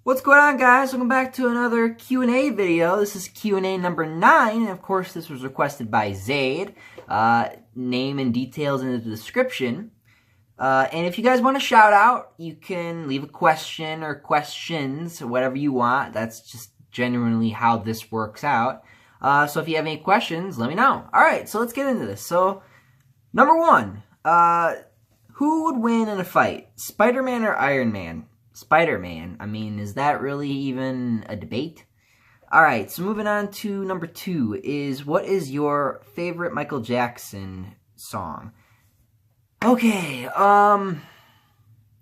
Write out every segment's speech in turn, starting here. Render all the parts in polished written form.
What's going on, guys? Welcome back to another Q&A video. This is Q&A number 9, and of course this was requested by Zaid. Name and details in the description. And if you guys want a shout out, you can leave a question or questions, or whatever you want. That's just genuinely how this works out. So if you have any questions, let me know. Alright, so let's get into this. So, number 1. Who would win in a fight? Spider-Man or Iron Man? Spider-Man. I mean, is that really even a debate? Alright, so moving on to number 2 is, what is your favorite Michael Jackson song? Okay,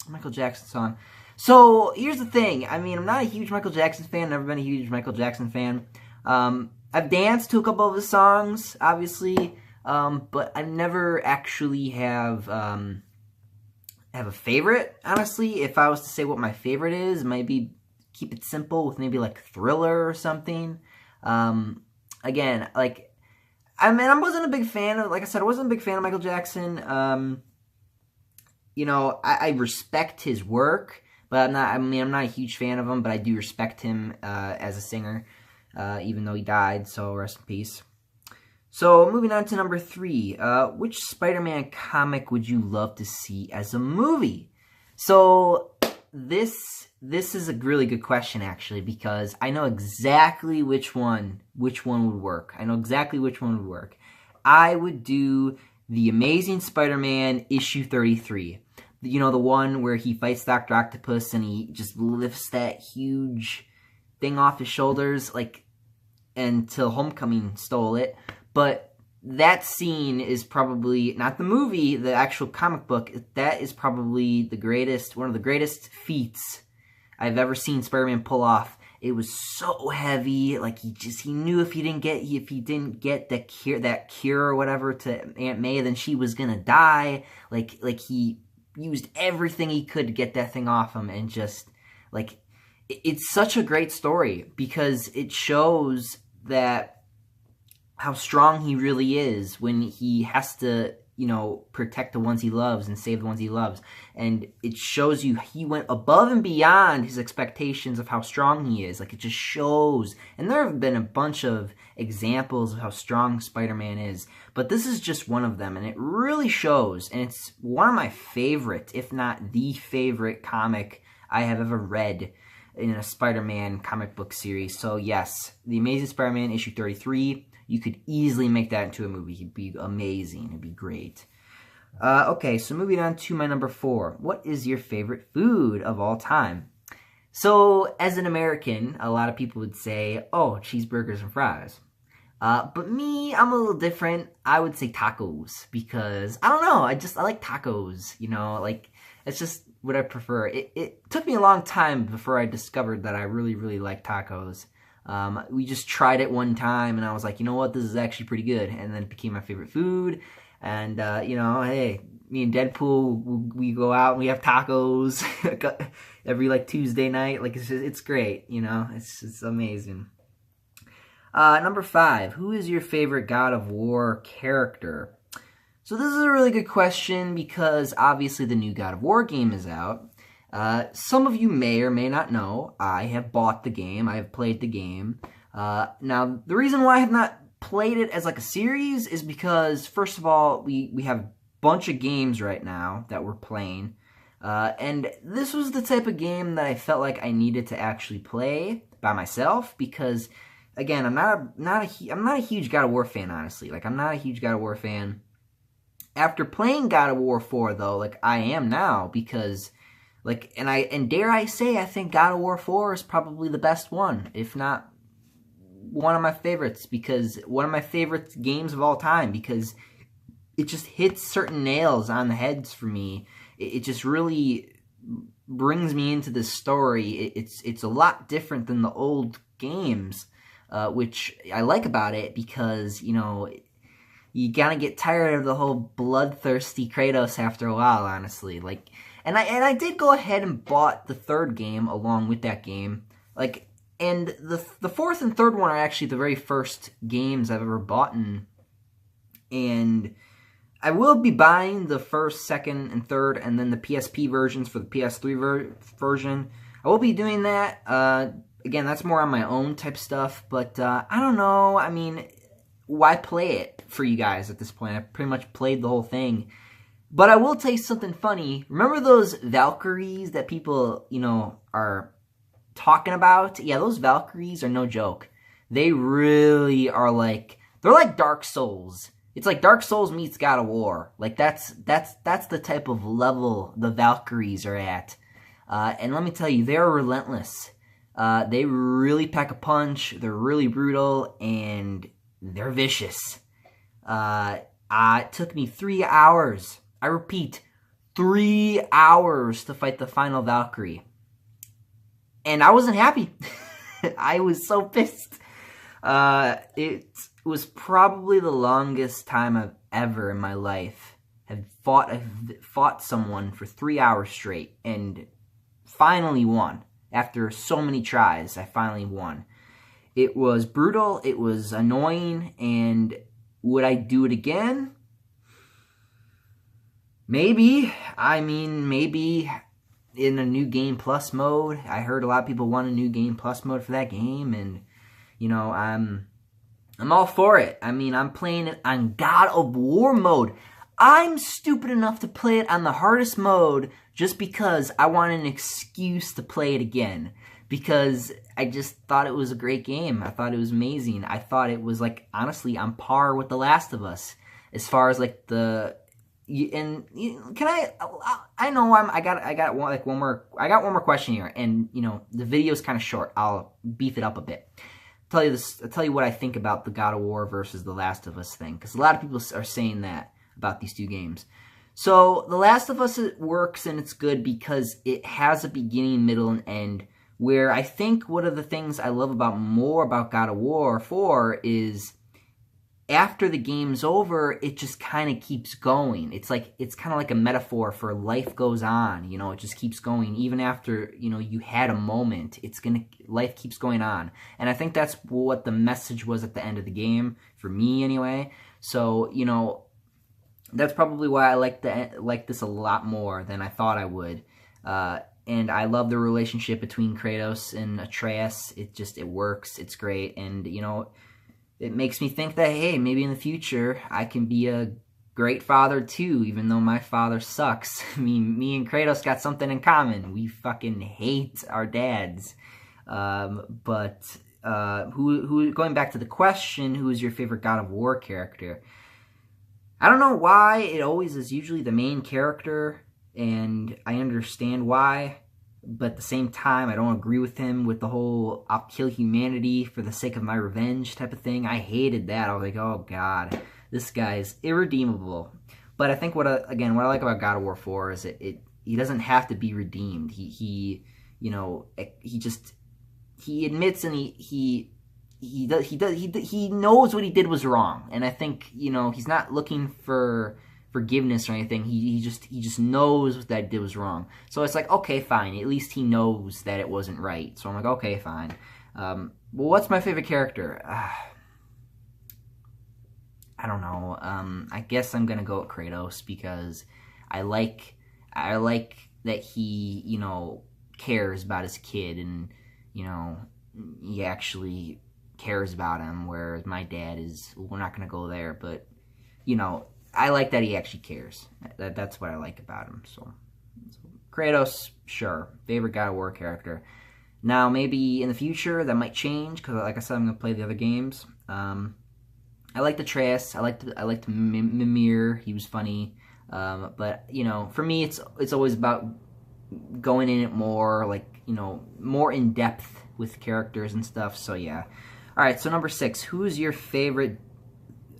Michael Jackson song. So, here's the thing. I mean, I'm not a huge Michael Jackson fan. Never been a huge Michael Jackson fan. I've danced to a couple of his songs, obviously, but I never actually have a favorite, honestly. If I was to say what my favorite is, maybe keep it simple with maybe like Thriller or something. Again, like, I mean, I wasn't a big fan of, like I said, I wasn't a big fan of Michael Jackson. You know, I respect his work, but I'm not a huge fan of him, but I do respect him as a singer, even though he died, so rest in peace. So, moving on to number 3, which Spider-Man comic would you love to see as a movie? So, this is a really good question, actually, because I know exactly which one would work. I know exactly which one would work. I would do The Amazing Spider-Man issue 33. You know, the one where he fights Dr. Octopus and he just lifts that huge thing off his shoulders, like, until Homecoming stole it. But that scene is probably, not the movie, the actual comic book, that is probably the greatest, one of the greatest feats I've ever seen Spider-Man pull off. It was so heavy, like he knew if he didn't get that cure or whatever to Aunt May, then she was gonna die. Like he used everything he could to get that thing off him, and just, like, it's such a great story because it shows that how strong he really is when he has to, you know, protect the ones he loves and save the ones he loves. And it shows you he went above and beyond his expectations of how strong he is. Like, it just shows. And there have been a bunch of examples of how strong Spider-Man is. But this is just one of them. And it really shows. And it's one of my favorite, if not the favorite comic I have ever read in a Spider-Man comic book series. So yes, The Amazing Spider-Man issue 33. You could easily make that into a movie. It'd be amazing. It'd be great. Okay, so moving on to my number 4. What is your favorite food of all time? So, as an American, a lot of people would say, oh, cheeseburgers and fries. But me, I'm a little different. I would say tacos, because, I don't know, I like tacos, you know, like, it's just what I prefer. It took me a long time before I discovered that I really, really like tacos. We just tried it one time, and I was like, you know what, this is actually pretty good, and then it became my favorite food, and, you know, hey, me and Deadpool, we go out and we have tacos every, like, Tuesday night. Like, it's great, you know, it's amazing. Number 5, who is your favorite God of War character? So this is a really good question, because obviously the new God of War game is out. Some of you may or may not know, I have bought the game, I have played the game. Now, the reason why I have not played it as like a series is because, first of all, we have a bunch of games right now that we're playing. And this was the type of game that I felt like I needed to actually play by myself, because, again, I'm not a huge God of War fan, honestly. Like, I'm not a huge God of War fan. After playing God of War 4, though, like, I am now, because, like, and dare I say, I think God of War 4 is probably the best one, if not one of my favorites, because one of my favorite games of all time, because it just hits certain nails on the heads for me. It just really brings me into this story. It's a lot different than the old games, which I like about it, because, you know, you gotta get tired of the whole bloodthirsty Kratos after a while, honestly. Like, and I did go ahead and bought the 3rd game along with that game. Like, and the 4th and 3rd one are actually the very first games I've ever bought in. And I will be buying the 1st, 2nd, and 3rd, and then the PSP versions for the PS3 version. I will be doing that. Again, that's more on my own type stuff, but I don't know. I mean, why play it for you guys at this point? I pretty much played the whole thing. But I will tell you something funny. Remember those Valkyries that people, are talking about? Yeah, those Valkyries are no joke. They really are they're like Dark Souls. It's like Dark Souls meets God of War. Like that's the type of level the Valkyries are at. And let me tell you, they're relentless. They really pack a punch. They're really brutal, and they're vicious. It took me 3 hours. I repeat, 3 hours to fight the final Valkyrie. And I wasn't happy. I was so pissed. It was probably the longest time I've ever in my life have fought someone for 3 hours straight, and finally won. After so many tries, I finally won. It was brutal, it was annoying, and would I do it again? Maybe. I mean, maybe in a New Game Plus mode. I heard a lot of people want a New Game Plus mode for that game, and, I'm all for it. I mean, I'm playing it on God of War mode. I'm stupid enough to play it on the hardest mode just because I want an excuse to play it again. Because I just thought it was a great game. I thought it was amazing. I thought it was, honestly, on par with The Last of Us. As far as, I got one more question here. And, the video's kind of short. I'll beef it up a bit. I'll tell you what I think about the God of War versus The Last of Us thing. Because a lot of people are saying that about these two games. So, The Last of Us, it works and it's good because it has a beginning, middle, and end, where I think one of the things I love more about God of War 4 is after the game's over, it just kind of keeps going. It's kind of like a metaphor for life goes on, it just keeps going. Even after, you had a moment, life keeps going on. And I think that's what the message was at the end of the game, for me anyway. So, that's probably why I like this a lot more than I thought I would. And I love the relationship between Kratos and Atreus. It works. It's great. And, it makes me think that, hey, maybe in the future I can be a great father too, even though my father sucks. I mean, me and Kratos got something in common. We fucking hate our dads. Going back to the question, who is your favorite God of War character? I don't know why. It always is usually the main character, and I understand why. But at the same time, I don't agree with him with the whole I'll kill humanity for the sake of my revenge type of thing. I hated that. I was like, oh god, this guy's irredeemable. But I think what I like about God of War 4 is he doesn't have to be redeemed. He admits and he knows what he did was wrong. And I think, he's not looking for forgiveness or anything. He just knows what that did was wrong. So it's like, okay, fine. At least he knows that it wasn't right. So I'm like, okay, fine. Well, what's my favorite character? I don't know. I guess I'm gonna go with Kratos because I like that he, cares about his kid and, he actually cares about him, whereas my dad we're not gonna go there, but, I like that he actually cares. That's what I like about him. So Kratos, sure. Favorite God of War character. Now, maybe in the future, that might change, because like I said, I'm going to play the other games. I liked Atreus. I liked Mimir. He was funny. But, for me, it's always about going in it more, more in-depth with characters and stuff. So, yeah. All right, so number 6. Who's your favorite...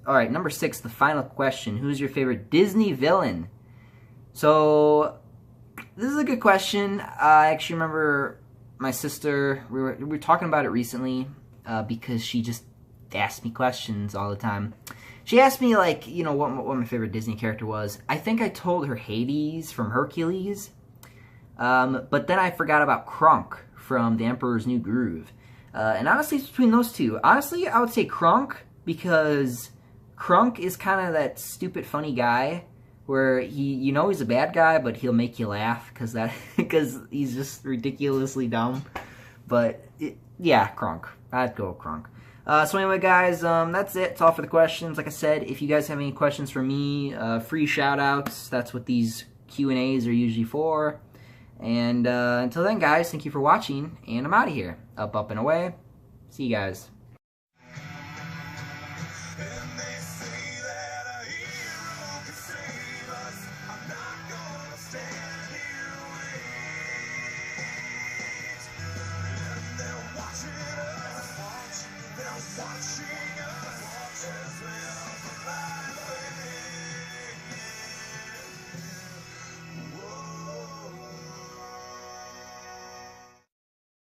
All right, number 6, the final question. Who's your favorite Disney villain? So, this is a good question. I actually remember my sister, we were talking about it recently because she just asked me questions all the time. She asked me, what my favorite Disney character was. I think I told her Hades from Hercules. But then I forgot about Kronk from The Emperor's New Groove. And honestly, it's between those two. Honestly, I would say Kronk because... Kronk is kind of that stupid, funny guy where he's a bad guy, but he'll make you laugh because he's just ridiculously dumb. But yeah, Kronk. I'd go with Kronk. So anyway, guys, that's it. It's all for the questions. Like I said, if you guys have any questions for me, free shout-outs. That's what these Q&As are usually for. And until then, guys, thank you for watching, and I'm out of here. Up, up, and away. See you guys. Watching us as we